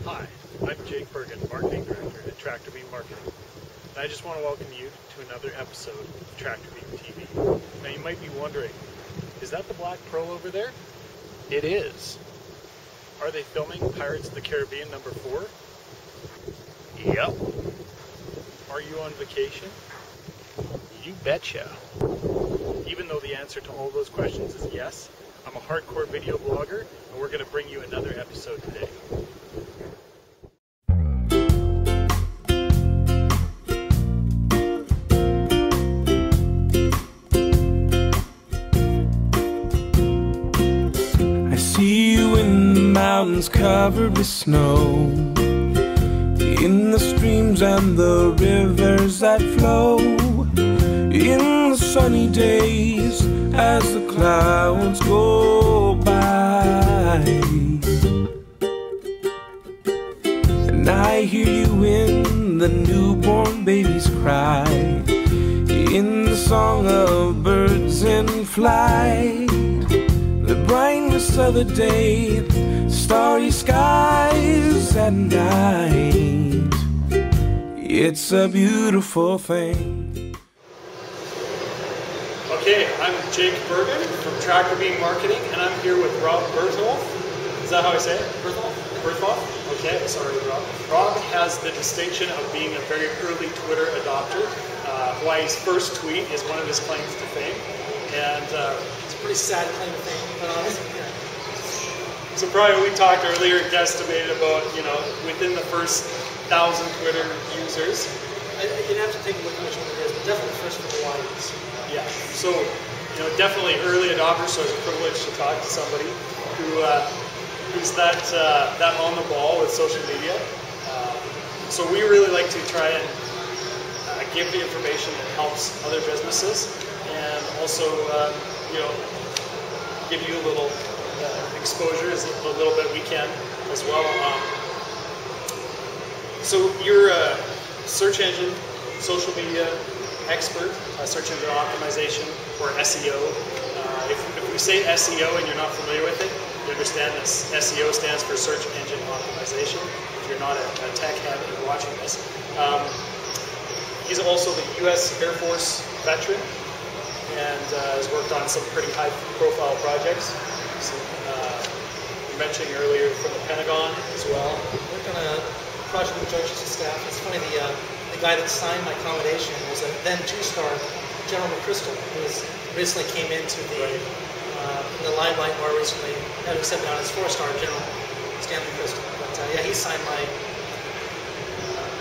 Hi, I'm Jake Bergen, Marketing Director at Tractor Beam Marketing, and I just want to welcome you to another episode of Tractor Beam TV. Now you might be wondering, is that the Black Pearl over there? It is. Are they filming Pirates of the Caribbean #4? Yep. Are you on vacation? You betcha. Even though the answer to all those questions is yes, I'm a hardcore video blogger, and we're going to bring you another episode today. I see you in the mountains covered with snow, in the streams and the rivers that flow, in the sunny days as the clouds go by. And I hear you in the newborn baby's cry, in the song of birds in flight, the brightness of the day, starry skies at night. It's a beautiful thing. Okay, I'm Jake Bergen from Tractor Beam Marketing, and I'm here with Rob Bertholf. Is that how I say it? Bertholf? Bertholf? Okay, sorry, Rob. Rob has the distinction of being a very early Twitter adopter. Hawaii's first tweet is one of his claims to fame, and it's a pretty sad claim to fame, but honestly, yeah. So probably we talked earlier, guesstimated about, within the first 1,000 Twitter users. You'd have to take a look at which one it is, but definitely first for Hawaiians. Yeah, so, definitely early adopter, so it's a privilege to talk to somebody who's that on the ball with social media. So we really like to try and give the information that helps other businesses, and also, give you a little exposure, as a little bit we can as well. So you're a search engine, social media expert, search engine optimization, or SEO. If we say SEO and you're not familiar with it, you understand that SEO stands for search engine optimization. If you're not a tech head and you're watching this. He's also the U.S. Air Force veteran and has worked on some pretty high-profile projects. You mentioned earlier from the Pentagon as well. Worked on a project with Joint Chiefs of Staff. It's funny, the guy that signed my accommodation was a then two-star General McChrystal, who recently came into the limelight more recently, having stepped down as four-star General Stanley Crystal. But yeah, he signed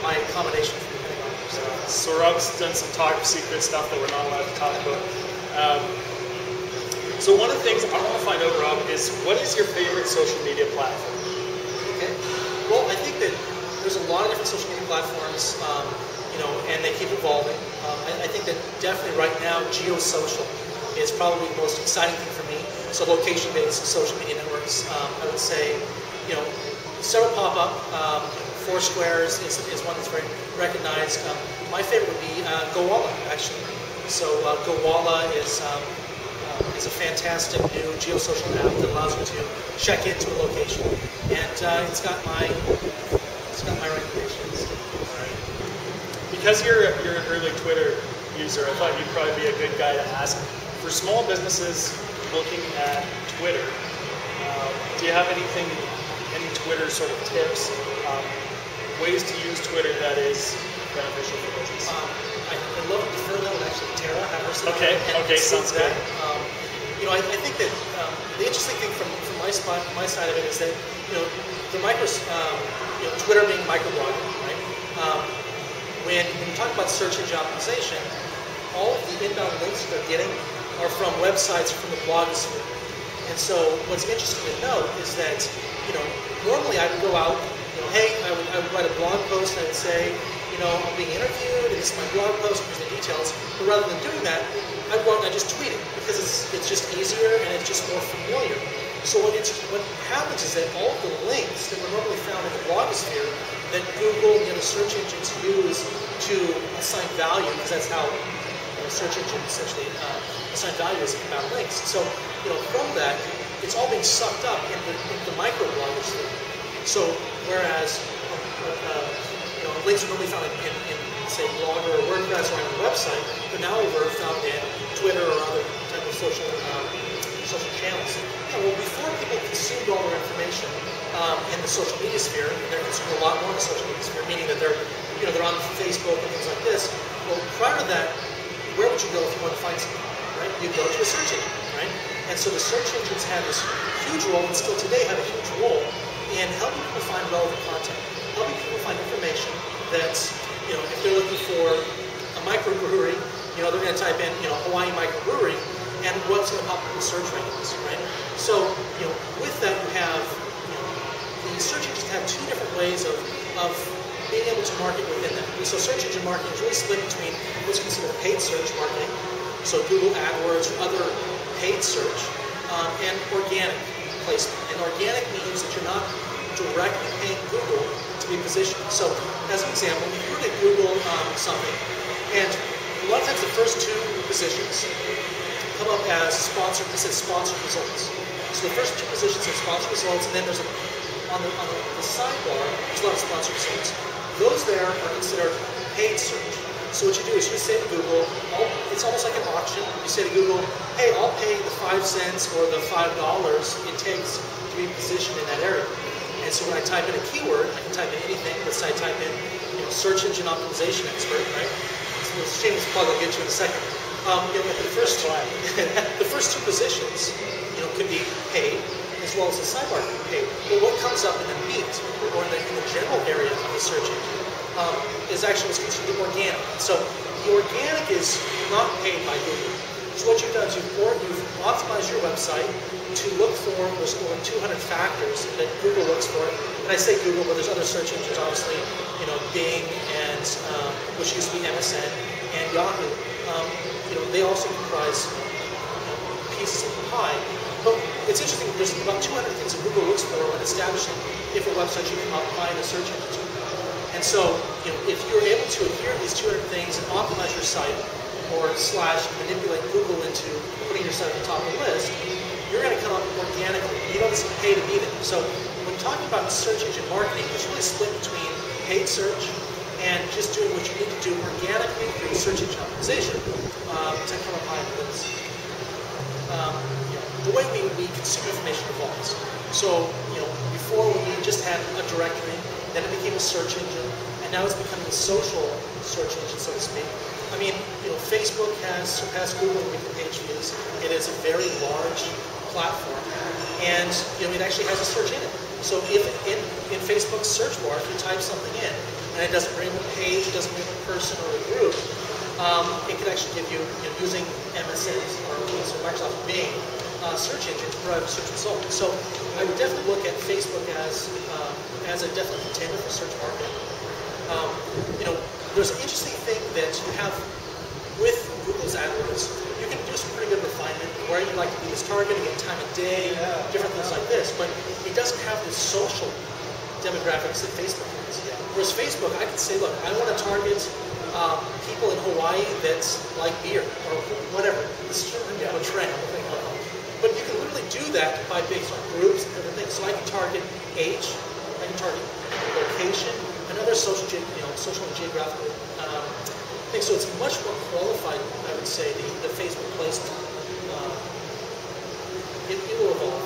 my accommodation for the Pentagon. So Rob's done some top secret stuff that we're not allowed to talk about. So one of the things I want to find out, Rob, is what is your favorite social media platform? Okay. Well, I think that there's a lot of different social media platforms, and they keep evolving. I think that definitely right now, geosocial is probably the most exciting thing for me. So location-based social media networks, I would say, several pop up. Foursquare is one that's very recognized. My favorite would be Gowalla, actually. So Gowalla is a fantastic new geosocial app that allows you to check into a location, and it's got my recommendations. All right. Because you're an early Twitter user, I thought you'd probably be a good guy to ask. For small businesses looking at Twitter, do you have any Twitter sort of tips, ways to use Twitter that is beneficial for business? I love to defer that with actually Tara. Okay, sounds good. I think that the interesting thing from my side of it is that the Twitter being microblogging, right? When you talk about search engine optimization, all of the inbound links that they're getting are from websites from the blogosphere. And so what's interesting to note is that normally I would go out, hey, I would write a blog post and I would say, I'm being interviewed, and this is my blog post, and here's the details. But rather than doing that, I go out and I just tweet it because it's just easier and it's just more familiar. So what happens is that all of the links that were normally found in the blogosphere that Google and the other search engines use to assign value, because that's how search engines essentially assign values about links. So from that, it's all being sucked up into the microblogosphere. So whereas links are normally found in say Blogger or WordPress or on your website, but now we're found in Twitter or other type of social channels. Well, before people consumed all their information in the social media sphere, and they're consuming a lot more in the social media sphere, meaning that they're on Facebook and things like this. Well, prior to that, where would you go if you want to find something? Right? You'd go to a search engine, right? And so the search engines had this huge role, and still today have a huge role in helping people find relevant content, helping people find information that's, if they're looking for a microbrewery, they're going to type in, Hawaii microbrewery, and what's going to pop up in the search rankings, right? So, with that, you have, the search engines have two different ways of being able to market within that. And so search engine marketing is really split between what's considered paid search marketing, so Google AdWords or other paid search, and organic placement. And organic means that you're not directly paying Google to be positioned. So, as an example, if you were to Google something, and a lot of times the first two positions come up as sponsored. This is sponsored results. So the first two positions are sponsored results, and then there's on the sidebar, there's a lot of sponsored results. Those there are considered paid search. So what you do is you say to Google, it's almost like an auction. You say to Google, hey, I'll pay the 5 cents or the $5 it takes to be positioned in that area. And so when I type in a keyword, I can type in anything. Let's say I type in, search engine optimization expert, right? So it's a shameless plug I'll get to in a second. The first two positions, could be paid, as well as the sidebar can be paid. But what comes up in the meat, or in the general area of the search engine, is actually what's considered organic. So the organic is not paid by Google. So what you've done is you've optimized your website to look for those more than 200 factors that Google looks for. And I say Google, but there's other search engines, obviously, Bing and which used to be MSN, and Yahoo. They also comprise pieces of the pie. But it's interesting, there's about 200 things that Google looks for when establishing if a website should come up high in the search engine. And so, if you're able to adhere to these 200 things and optimize your site, or / manipulate Google into putting your site at the top of the list, you're going to come up organically. You don't need to pay to be there. So, when talking about search engine marketing, it's really split between paid search and just doing what you need to do organically through search engine optimization to come up high in the list. The way we consume information evolves. So, before we just had a directory, then it became a search engine, and now it's becoming a social search engine, so to speak. I mean, Facebook has surpassed Google in weekly page views. It is a very large platform, and it actually has a search in it. So if in Facebook's search bar, if you type something in, and it doesn't bring up a page, it doesn't bring up a person or a group, it can actually give you, using MSN's or Microsoft Bing search engine to provide a search result. So I would definitely look at Facebook as a definite contender for search marketing. There's an interesting thing that you have with Google's AdWords. You can do some pretty good refinement where you'd like to be this targeting at time of day, different things like this, but it doesn't have the social demographics that Facebook has. Whereas Facebook, I can say, look, I want to target people in Hawaii that's like beer or whatever. This is a trend. But you can literally do that by based on groups and other things. So I can target age, I can target location, and other social and geographical things. So it's much more qualified, I would say, the Facebook placement. It will evolve.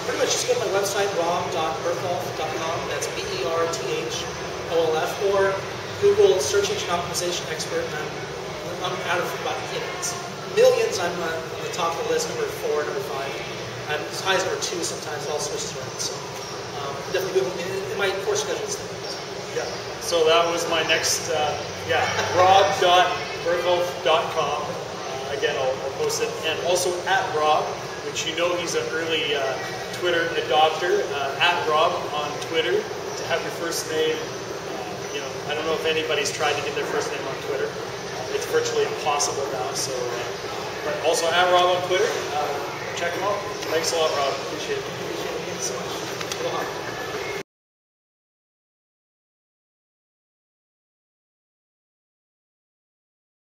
Pretty much just go to my website, rob.bertholf.com. That's BERTHOLF, or Google Search Engine Optimization Expert. And I'm out of about millions. I'm on the top of the list, number 4, number 5. I'm as high as number 2 sometimes. It all switches around. So definitely Google in my course schedules. Yeah. So that was my next. Rob.bertholf.com. Again, I'll post it, and also at Rob, which he's an early Twitter adopter. At Rob on Twitter to have your first name. I don't know if anybody's tried to get their first name on Twitter. It's virtually impossible now. So, but also at Rob on Twitter. Check him out. Thanks a lot, Rob. Appreciate it. Appreciate it so much. Aloha.